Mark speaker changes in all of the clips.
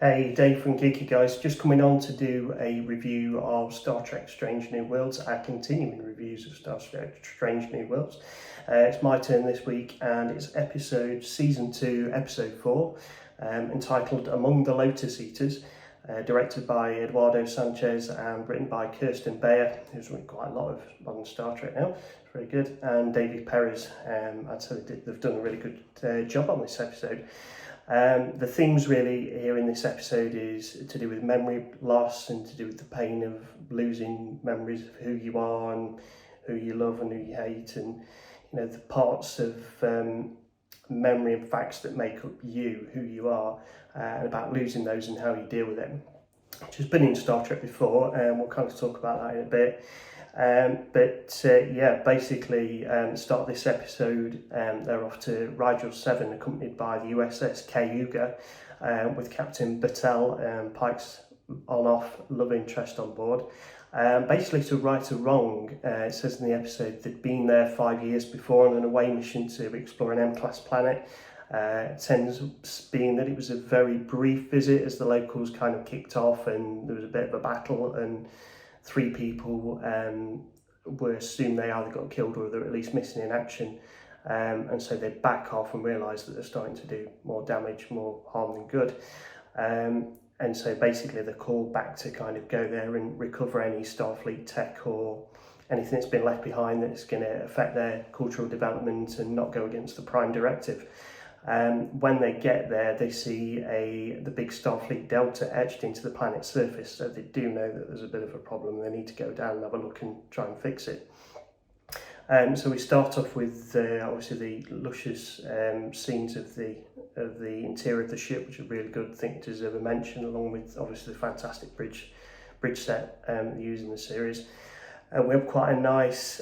Speaker 1: Hey, Dave from Geeky guys, just coming on to do a review of Star Trek Strange New Worlds, our continuing reviews of Star Trek Strange New Worlds. It's my turn this week and it's Season 2, Episode 4, entitled Among the Lotus Eaters, directed by Eduardo Sanchez and written by Kirsten Beyer, who's written quite a lot of modern Star Trek now. It's very good. And David Perez, I'd say they've done a really good job on this episode. The themes really here in this episode is to do with memory loss and to do with the pain of losing memories of who you are and who you love and who you hate, and the parts of memory and facts that make up you, who you are, and about losing those and how you deal with them. Which has been in Star Trek before, and we'll kind of talk about that in a bit. Basically, start this episode, they're off to Rigel 7, accompanied by the USS Cayuga, with Captain Batel, Pike's on-off love interest on board. Basically, to right a wrong, it says in the episode they'd been there 5 years before on an away mission to explore an M-class planet. It ends being that it was a very brief visit as the locals kind of kicked off and there was a bit of a battle, and 3 people were assumed they either got killed or they're at least missing in action, and so they back off and realise that they're starting to do more damage, more harm than good, and so basically they're called back to kind of go there and recover any Starfleet tech or anything that's been left behind that's going to affect their cultural development and not go against the Prime Directive. When they get there, they see the big Starfleet Delta etched into the planet's surface, so they do know that there's a bit of a problem. They need to go down and have a look and try and fix it. So we start off with obviously the luscious scenes of the interior of the ship, which are really good. I think deserve a mention, along with obviously the fantastic bridge set used in the series. We have quite a nice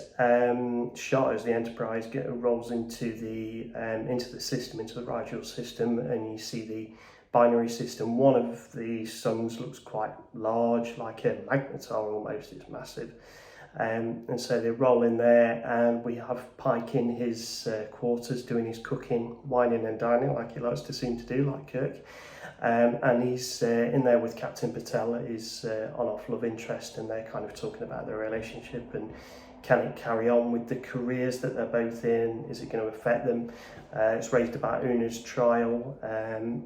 Speaker 1: shot as the Enterprise rolls into the system, into the Rigel system, and you see the binary system. One of the suns looks quite large, like a magnetar almost. It's massive, and so they roll in there, and we have Pike in his quarters doing his cooking, whining and dining like he likes to seem to do, like Kirk. And he's in there with Captain Patel, his on-off love interest, and they're kind of talking about their relationship and can it carry on with the careers that they're both in? Is it going to affect them? It's raised about Una's trial,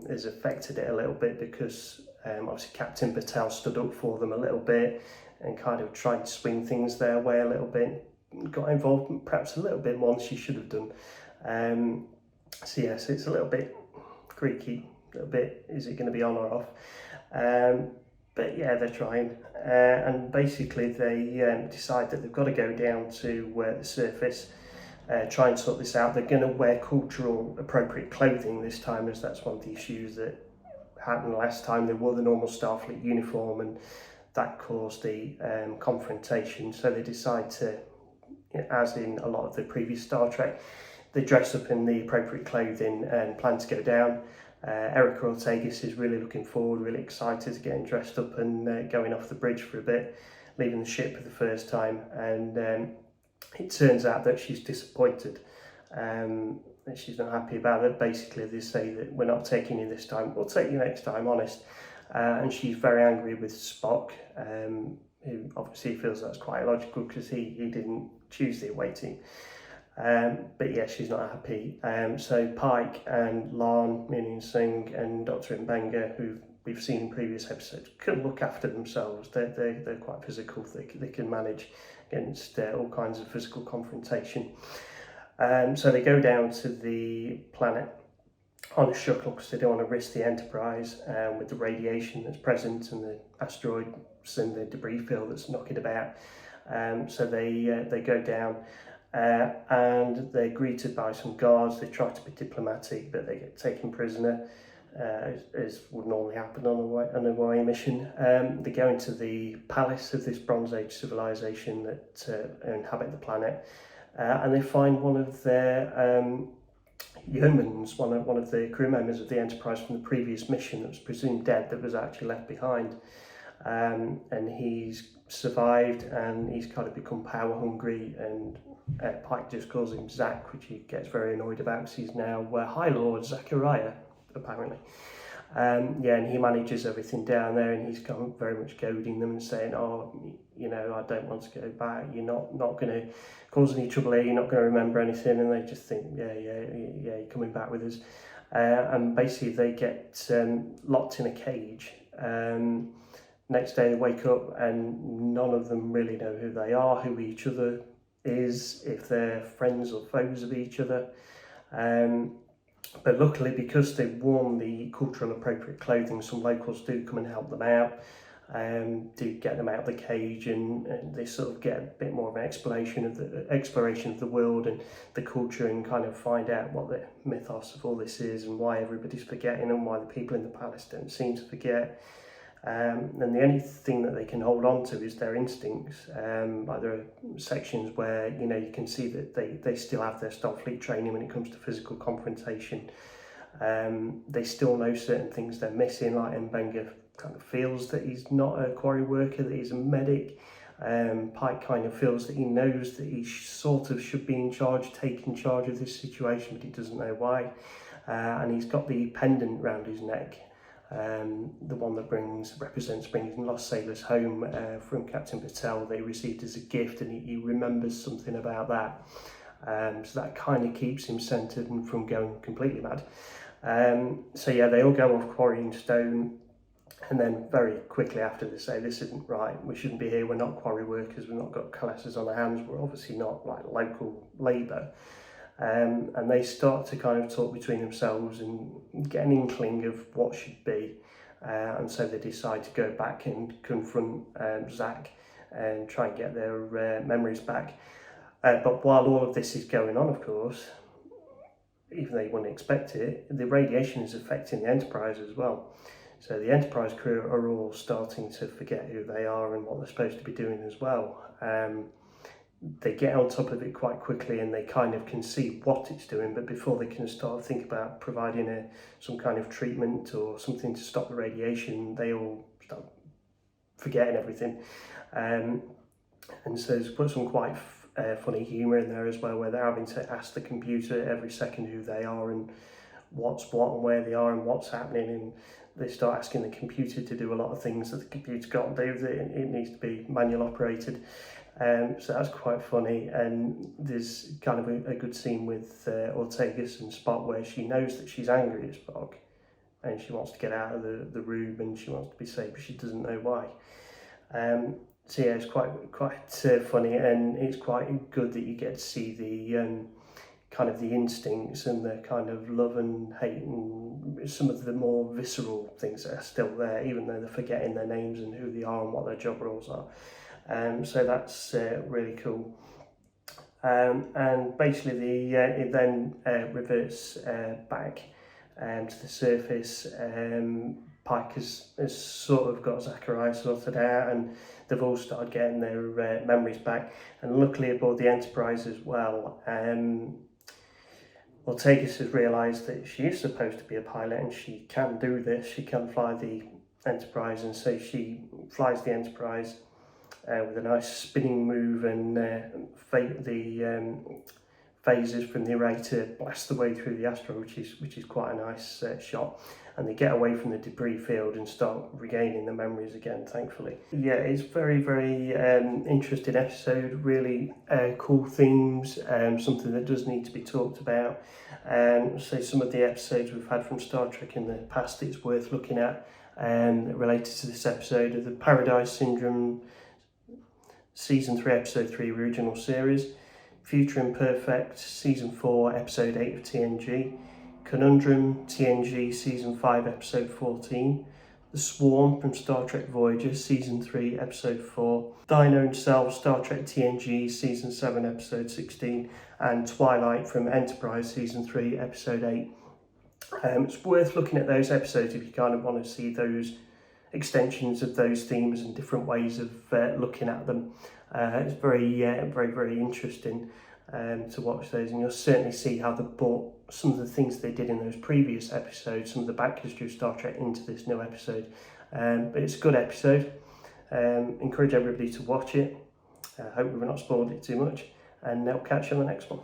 Speaker 1: has affected it a little bit because obviously Captain Patel stood up for them a little bit and kind of tried to swing things their way a little bit, got involved perhaps a little bit more than she should have done. So it's a little bit creaky. A bit, is it going to be on or off? But yeah, they're trying, and basically they decide that they've got to go down to the surface, try and sort this out. They're going to wear cultural appropriate clothing this time, as that's one of the issues that happened last time. They wore the normal Starfleet uniform and that caused the confrontation, so they decide to, as in a lot of the previous Star Trek, they dress up in the appropriate clothing and plan to go down. Erica Ortegas is really looking forward, really excited to getting dressed up and going off the bridge for a bit, leaving the ship for the first time, and it turns out that she's disappointed, and she's not happy about it. Basically they say that we're not taking you this time, we'll take you next time, honest, and she's very angry with Spock, who obviously feels that's quite illogical because he didn't choose the away team. But yeah, she's not happy. So Pike and La'an, Meaning Singh, and Dr. Mbenga, who we've seen in previous episodes, can look after themselves. They're quite physical. They can manage against all kinds of physical confrontation. So they go down to the planet on a shuttle because they don't want to risk the Enterprise with the radiation that's present and the asteroids and the debris field that's knocking about. So they go down. And they're greeted by some guards. They try to be diplomatic, but they get taken prisoner, as would normally happen on an away mission. They go into the palace of this Bronze Age civilization that inhabit the planet, and they find one of their yeomans, one of the crew members of the Enterprise from the previous mission that was presumed dead, that was actually left behind. And he's survived, and he's kind of become power hungry, and Pike just calls him Zach, which he gets very annoyed about because he's now High Lord Zachariah, apparently. Yeah, and he manages everything down there, and he's kind of very much goading them and saying, "Oh, you know, I don't want to go back. You're not going to cause any trouble here. You're not going to remember anything." And they just think, "Yeah, you're coming back with us." And basically, they get locked in a cage. Next day, they wake up, and none of them really know who they are, who each other is, if they're friends or foes of each other. But luckily, because they've worn the cultural appropriate clothing, some locals do come and help them out, do get them out of the cage, and they sort of get a bit more of an exploration of the world and the culture, and kind of find out what the mythos of all this is and why everybody's forgetting and why the people in the palace don't seem to forget. And the only thing that they can hold on to is their instincts. Like there are sections where you can see that they still have their Starfleet training when it comes to physical confrontation. They still know certain things they're missing, like M'Benga kind of feels that he's not a quarry worker, that he's a medic. Pike kind of feels that he knows that he sort of should be in charge, taking charge of this situation, but he doesn't know why. And he's got the pendant round his neck. The one that represents bringing lost sailors home from Captain Battelle, they received as a gift, and he remembers something about that. So that kind of keeps him centred and from going completely mad. So yeah, they all go off quarrying stone, and then very quickly after they say, "This isn't right, we shouldn't be here, we're not quarry workers, we've not got classes on our hands, we're obviously not like local labour." And they start to kind of talk between themselves and get an inkling of what should be. And so they decide to go back and confront Zach and try and get their memories back. But while all of this is going on, of course, even though you wouldn't expect it, the radiation is affecting the Enterprise as well. So the Enterprise crew are all starting to forget who they are and what they're supposed to be doing as well. They get on top of it quite quickly, and they kind of can see what it's doing, but before they can start to think about providing some kind of treatment or something to stop the radiation, they all start forgetting everything. And so there's put some quite funny humour in there as well, where they're having to ask the computer every second who they are and what's what and where they are and what's happening, and they start asking the computer to do a lot of things that the computer can't do, that it needs to be manual operated. So that's quite funny, and there's kind of a good scene with Ortegas and Spock where she knows that she's angry at Spock and she wants to get out of the room and she wants to be safe, but she doesn't know why. So yeah, it's quite funny, and it's quite good that you get to see the kind of the instincts and the kind of love and hate and some of the more visceral things that are still there, even though they're forgetting their names and who they are and what their job roles are. So that's really cool. And basically it then reverts back to the surface. Pike has sort of got Zachariah sorted out, and they've all started getting their memories back. And luckily aboard the Enterprise as well, Ortegas has realised that she is supposed to be a pilot and she can do this, she can fly the Enterprise, and so she flies the Enterprise with a nice spinning move, and the phases from the array to blast the way through the asteroid, which is quite a nice shot, and they get away from the debris field and start regaining the memories again, thankfully. Yeah, it's very interesting episode, really cool themes, something that does need to be talked about. So some of the episodes we've had from Star Trek in the past it's worth looking at related to this episode are the Paradise Syndrome Season 3 Episode 3 original series, Future Imperfect Season 4 Episode 8 of TNG, Conundrum TNG Season 5 Episode 14, The Swarm from Star Trek Voyager Season 3 Episode 4, Thine Own Self Star Trek TNG Season 7 Episode 16, and Twilight from Enterprise Season 3 Episode 8. It's worth looking at those episodes if you kind of want to see those extensions of those themes and different ways of looking at them. It's very interesting to watch those, and you'll certainly see how they brought some of the things they did in those previous episodes, some of the back history of Star Trek, into this new episode. But it's a good episode. Encourage everybody to watch it. Hope we've not spoiled it too much, and I'll catch you on the next one.